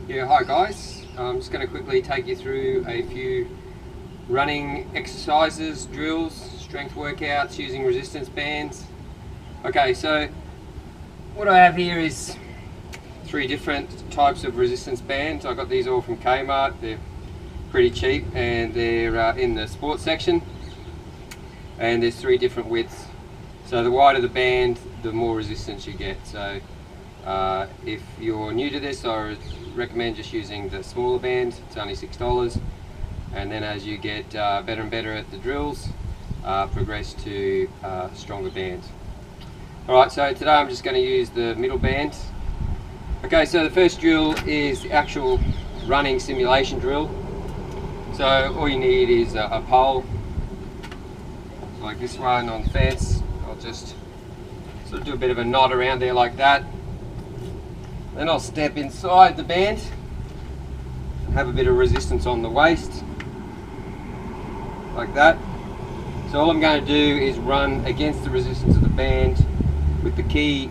Yeah, hi guys. I'm just going to quickly take you through a few running exercises, drills, strength workouts using resistance bands. Okay, so what I have here is 3 different types of resistance bands. I got these all from Kmart. They're pretty cheap and they're in the sports section, and there's 3 different widths. So the wider the band, the more resistance you get. So if you're new to this, I recommend just using the smaller band. It's only $6, and then as you get better and better at the drills, progress to stronger bands. Alright, so today I'm just going to use the middle band. Okay, so the first drill is the actual running simulation drill. So all you need is a pole like this one on the fence. I'll just sort of do a bit of a knot around there like that. Then I'll step inside the band and have a bit of resistance on the waist, like that. So all I'm going to do is run against the resistance of the band, with the key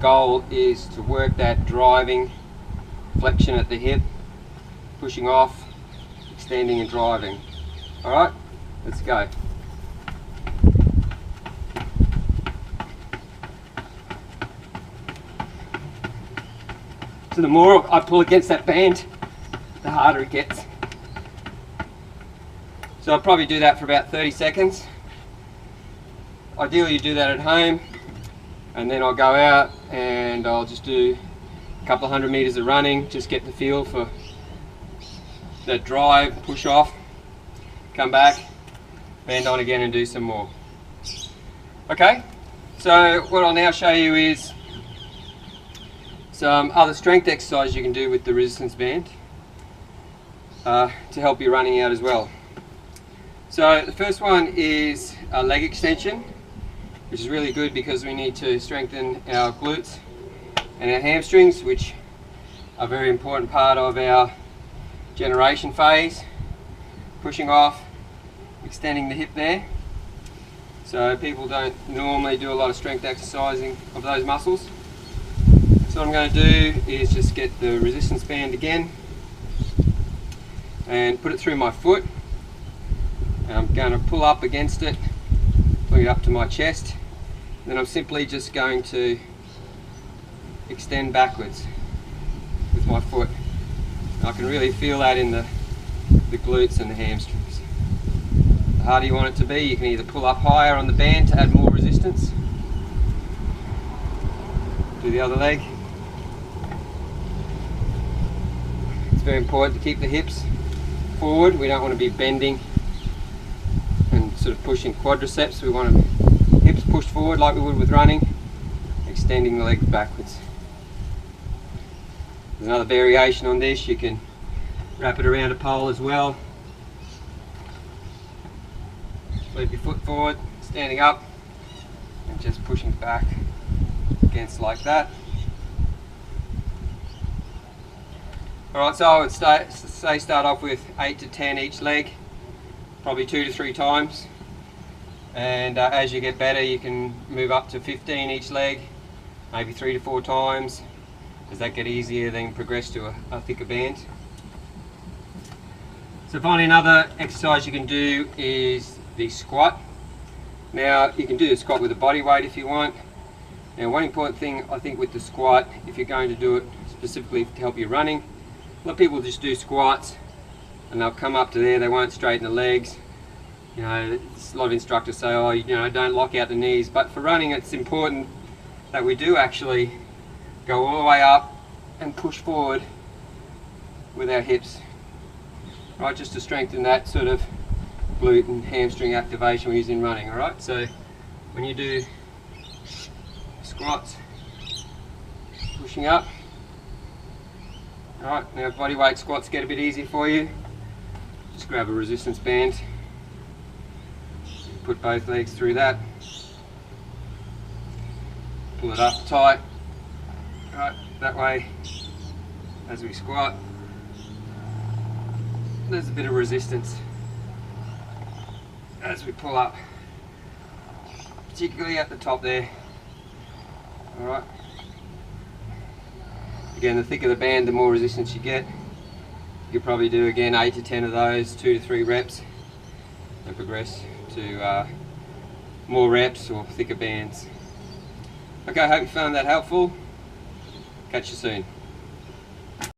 goal is to work that driving flexion at the hip, pushing off, extending and driving. Alright, let's go. So the more I pull against that band, the harder it gets. So I'll probably do that for about 30 seconds. Ideally you do that at home, and then I'll go out and I'll just do a couple of 100 meters of running, just get the feel for that drive, push off, come back, band on again and do some more. Okay, so what I'll now show you is some other strength exercises you can do with the resistance band to help you running out as well. So the first one is a leg extension, which is really good because we need to strengthen our glutes and our hamstrings, which are a very important part of our generation phase. Pushing off, extending the hip there. So people don't normally do a lot of strength exercising of those muscles. So what I'm going to do is just get the resistance band again and put it through my foot. And I'm going to pull up against it, bring it up to my chest. Then I'm simply just going to extend backwards with my foot. And I can really feel that in the glutes and the hamstrings. The harder you want it to be, you can either pull up higher on the band to add more resistance. Do the other leg. It's very important to keep the hips forward. We don't want to be bending and sort of pushing quadriceps. We want hips pushed forward like we would with running, extending the legs backwards. There's another variation on this. You can wrap it around a pole as well. Flip your foot forward, standing up, and just pushing back against like that. Alright, so I would start off with 8 to 10 each leg, probably 2 to 3 times. And as you get better, you can move up to 15 each leg, maybe 3 to 4 times. As that get easier, then progress to a thicker band. So finally, another exercise you can do is the squat. Now you can do the squat with a body weight if you want. Now one important thing I think with the squat, if you're going to do it specifically to help you running, a lot of people just do squats and they'll come up to there, they won't straighten the legs. You know, a lot of instructors say, oh, you know, don't lock out the knees. But for running, it's important that we do actually go all the way up and push forward with our hips, right, just to strengthen that sort of glute and hamstring activation we use in running. Alright, so when you do squats, pushing up. Alright, now body weight squats get a bit easier for you. Just grab a resistance band, put both legs through that, pull it up tight. Right, that way, as we squat, there's a bit of resistance as we pull up, particularly at the top there. Alright, Again, the thicker the band, the more resistance you get. You could probably do again 8 to 10 of those, 2 to 3 reps, and progress to more reps or thicker bands. Okay, I hope you found that helpful. Catch you soon.